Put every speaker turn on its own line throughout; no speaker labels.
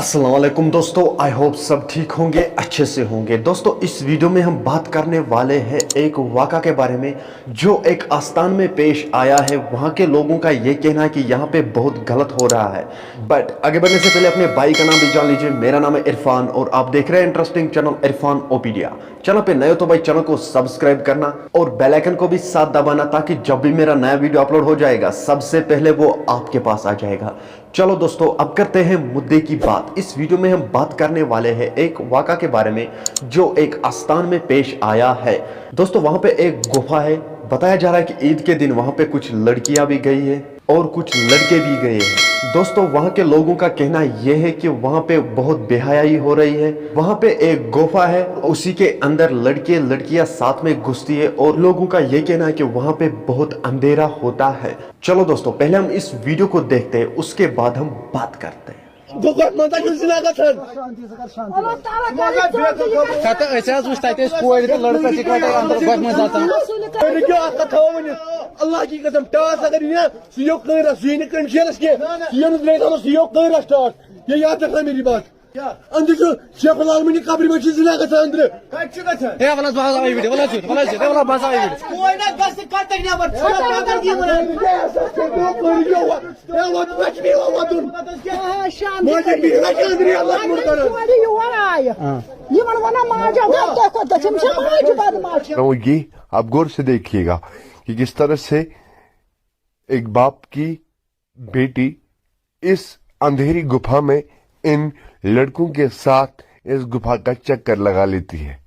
अस्सलाम वालेकुम दोस्तों, आई होप सब ठीक होंगे, अच्छे से होंगे। दोस्तों इस वीडियो में हम बात करने वाले हैं एक वाक़ा के बारे में जो एक आस्थान में पेश आया है। वहाँ के लोगों का ये कहना है कि यहाँ पे बहुत गलत हो रहा है। बट आगे बढ़ने से पहले अपने भाई का नाम भी जान लीजिए। मेरा नाम है इरफान और आप देख रहे हैं इंटरेस्टिंग चैनल इरफान ओपीडिया। चैनल पे नए हो तो भाई चैनल को सब्सक्राइब करना और बेल आइकन को भी साथ दबाना ताकि जब भी मेरा नया वीडियो अपलोड हो जाएगा सबसे पहले वो आपके पास आ जाएगा। चलो दोस्तों अब करते हैं मुद्दे की बात। इस वीडियो में हम बात करने वाले हैं एक वाक़ा के बारे में जो एक आस्थान में पेश आया है। दोस्तों वहां पे एक गुफा है। बताया जा रहा है कि ईद के दिन वहां पे कुछ लड़कियां भी गई है और कुछ लड़के भी गए हैं। दोस्तों वहां के लोगों का कहना यह है कि वहां पे बहुत बेहयाई हो रही है। वहां पे एक गुफा है, उसी के अंदर लड़के लड़कियां साथ में घुसती है और लोगों का यह कहना है कि वहां पे बहुत अंधेरा होता है। चलो दोस्तों पहले हम इस वीडियो को देखते हैं, उसके बाद हम बात करते हैं।
Allah की कसम टास अगर ये सीओ कर सीने कंशेरस के सीओ ने लेता सीओ कर स्टार्ट ये याद रखना मेरी बात अंदर जो शेख लालमनी कब्र में चीज लगा था अंदर कच्चे का था ए वाला बाजा आई वीडियो वाला बाजा आई वीडियो कोई ना बस करते नहीं पर छोटा अंदर की बोले ऐसा से दो कर गया ए वो बच भी वो तुम शाम मुझे भी लगा अंदर अल्लाह मुर कर ये वाला आया ये मनवाना माजा को दशम से माज बाद माज
तो ये आप गौर से देखिएगा कि किस तरह से एक बाप की बेटी इस अंधेरी गुफा में इन लड़कों के साथ इस गुफा का चक्कर लगा लेती है।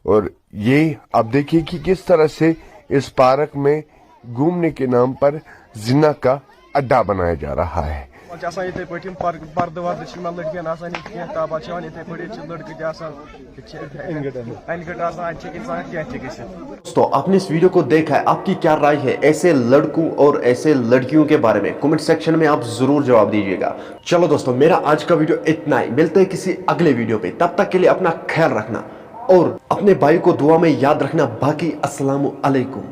और ये आप देखिए कि किस तरह से इस पार्क में घूमने के नाम पर जिना का अड्डा बनाया जा रहा है।
तो आपने इस वीडियो को देखा है, आपकी क्या राय है ऐसे लड़कों और ऐसे लड़कियों के बारे में? कमेंट सेक्शन में आप जरूर जवाब दीजिएगा। चलो दोस्तों मेरा आज का वीडियो इतना ही, मिलते हैं किसी अगले वीडियो पे। तब तक के लिए अपना ख्याल रखना और अपने भाई को दुआ में याद रखना। बाकी अस्सलामु अलैकुम।